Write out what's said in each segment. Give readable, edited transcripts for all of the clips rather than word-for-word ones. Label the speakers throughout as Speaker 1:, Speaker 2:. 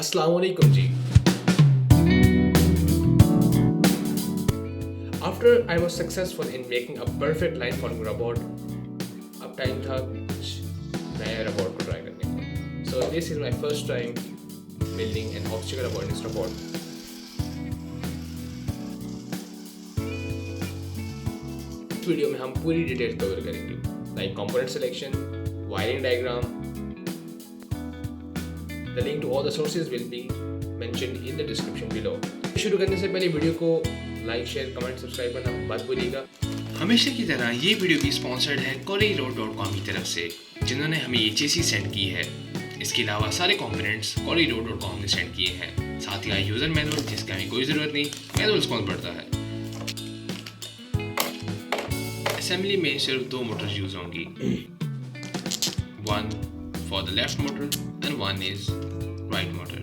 Speaker 1: Assalamualaikum ji. After I was successful in making a perfect line forming robot, अब time था कुछ नया robot को try करने का. So this is my first time building an obstacle avoidance robot. इस video में हम पूरी डिटेल कवर करेंगे, like component selection, wiring diagram. The link to all the sources will be mentioned in the description below. शुरू करने से पहले video को लाइक, शेयर, कमेंट, सब्सक्राइब करना मत भूलिएगा.
Speaker 2: हमेशा की तरह ये वीडियो भी स्पॉन्सर्ड है coreyroad.com की तरफ से, जिन्होंने हमें ये चेसी सेंड की है. इसके अलावा सारे कंपोनेंट्स coreyroad.com ने सेंड किए हैं. साथ ही यूजर मैनुअल, जिसकी हमें कोई ज़रूरत नहीं, मैनुअल्स कौन पढ़ता है. असेंबली में सिर्फ दो मोटर्स यूज होंगी. One for the left motor and one is right motor.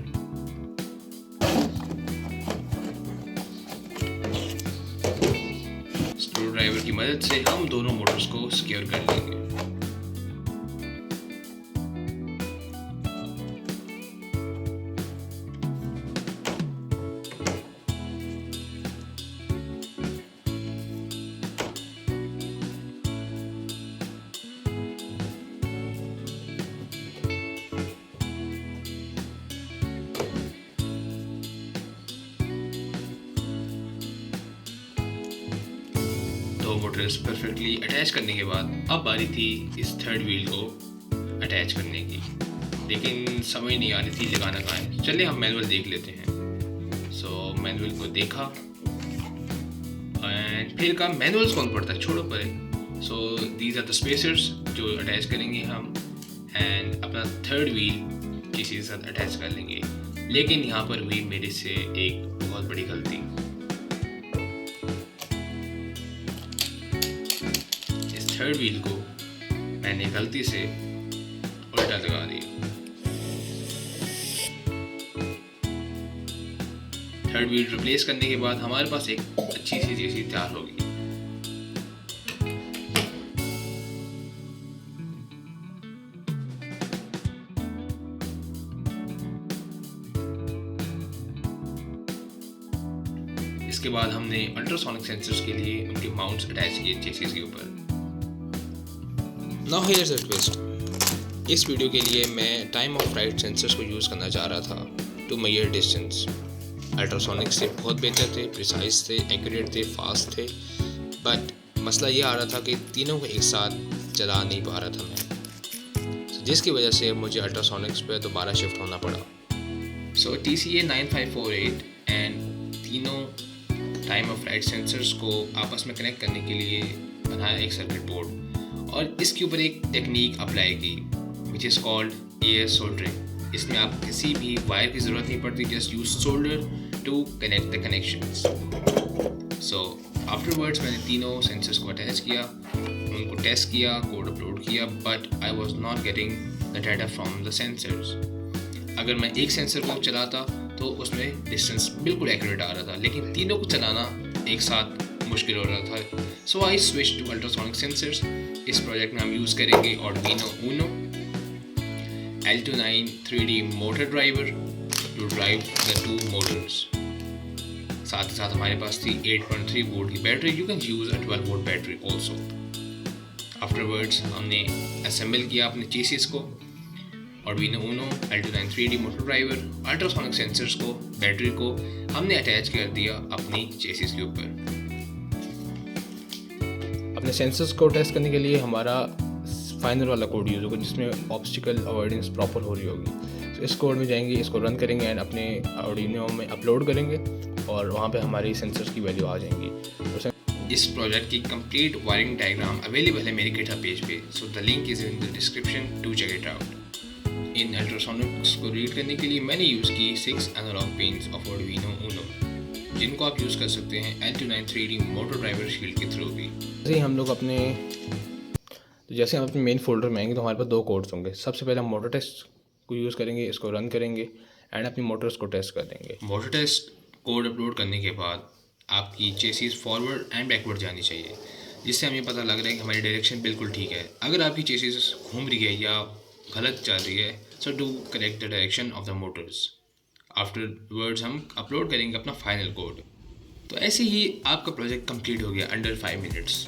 Speaker 2: Screw driver की मदद से हम दोनों मोटर्स को सिक्योर कर लेंगे. दो मोटर्स परफेक्टली अटैच करने के बाद अब बारी थी इस थर्ड व्हील को अटैच करने की, लेकिन समझ नहीं आ रही थी लगाना कहाँ है. चलिए हम मैनुअल देख लेते हैं. सो मैनुअल को देखा एंड फिर कहा मैनुअल्स कौन पढ़ता है, छोड़ो परे. So these are the spacers जो अटैच करेंगे हम, एंड अपना थर्ड व्हील किसी के साथ अटैच कर लेंगे. लेकिन यहाँ पर हुई मेरे से एक बहुत बड़ी गलती. थर्ड व्हील को मैंने गलती से उल्टा लगा दिया. थर्ड व्हील रिप्लेस करने के बाद हमारे पास एक अच्छी सी चेसी तैयार होगी. इसके बाद हमने अल्ट्रासोनिक सेंसर्स के लिए उनके माउंट्स अटैच किए चेसिस के ऊपर.
Speaker 1: Now here's a twist. इस वीडियो के लिए मैं टाइम ऑफ फ्लाइट सेंसर्स को यूज़ करना चाह रहा था टू मेजर डिस्टेंस. अल्ट्रासोनिक से बहुत बेहतर थे, प्रिसाइज थे, एक्यूरेट थे, फास्ट थे, बट मसला ये आ रहा था कि तीनों को एक साथ चला नहीं पा रहा था मैं, जिसकी वजह से मुझे अल्ट्रासोनिक्स पे दोबारा शिफ्ट होना पड़ा.
Speaker 2: सो TCA 9548 एंड तीनों टाइम ऑफ फ्लाइट सेंसर्स को आपस में कनेक्ट करने के लिए बनाया एक सर्किट बोर्ड, और इसके ऊपर एक टेक्निक अप्लाई की which is called AS soldering. इसमें आप किसी भी वायर की ज़रूरत नहीं पड़ती, just use solder to connect the connections. So afterwards मैंने तीनों सेंसर्स को अटैच किया, उनको टेस्ट किया, कोड अपलोड किया, but I was not getting the data from the sensors. अगर मैं एक सेंसर को चलाता तो उसमें डिस्टेंस बिल्कुल एक्यूरेट आ रहा था, लेकिन तीनों को चलाना एक साथ मुश्किल हो रहा था. So I switch to ultrasonic sensors. इस प्रोजेक्ट में हम यूज़ करेंगे Arduino Uno, L29 3D motor driver to drive the two motors. साथ ही साथ हमारे पास थी 8.3 वोल्ट की battery. You can use a 12 volt battery also. Afterwards हमने असेंबल किया अपने चेसिस को, Arduino Uno, L29 3D motor driver, ultrasonic sensors को, बैटरी को हमने अटैच कर दिया अपनी चेसिस के ऊपर.
Speaker 1: अपने सेंसर्स को टेस्ट करने के लिए हमारा फाइनल वाला कोड यूज़ होगा, जिसमें ऑब्स्टिकल अवॉइडेंस प्रॉपर हो रही होगी. तो इस कोड में जाएंगे, इसको रन करेंगे एंड अपने Arduino में अपलोड करेंगे, और वहाँ पे हमारी सेंसर्स की वैल्यू आ जाएंगी. तो
Speaker 2: इस प्रोजेक्ट की कंप्लीट वायरिंग डायग्राम अवेलेबल है मेरे गिटहब पेज पे. So the link is in the description to check it out. इन अल्ट्रासोनिक्स को रीड करने के लिए मैंने यूज़ की 6 analog pins of Arduino Uno, जिनको आप यूज़ कर सकते हैं L29 3D motor driver shield के थ्रू भी.
Speaker 1: जैसे हम लोग जैसे हम अपने मेन फोल्डर में आएंगे तो हमारे पास दो कोड्स होंगे. सबसे पहले हम मोटर टेस्ट को यूज़ करेंगे, इसको रन करेंगे एंड अपनी मोटर्स को टेस्ट कर देंगे.
Speaker 2: मोटर टेस्ट कोड अपलोड करने के बाद आपकी चेसिस फॉरवर्ड एंड बैकवर्ड जानी चाहिए, जिससे हमें पता लग रहा है कि हमारी डायरेक्शन बिल्कुल ठीक है. अगर आपकी चेसिस घूम रही है या गलत चल रही है, so do correct the direction of the motors. Afterwards हम अपलोड करेंगे अपना फाइनल कोड। तो ऐसे ही आपका प्रोजेक्ट कंप्लीट हो गया अंडर 5 मिनट्स।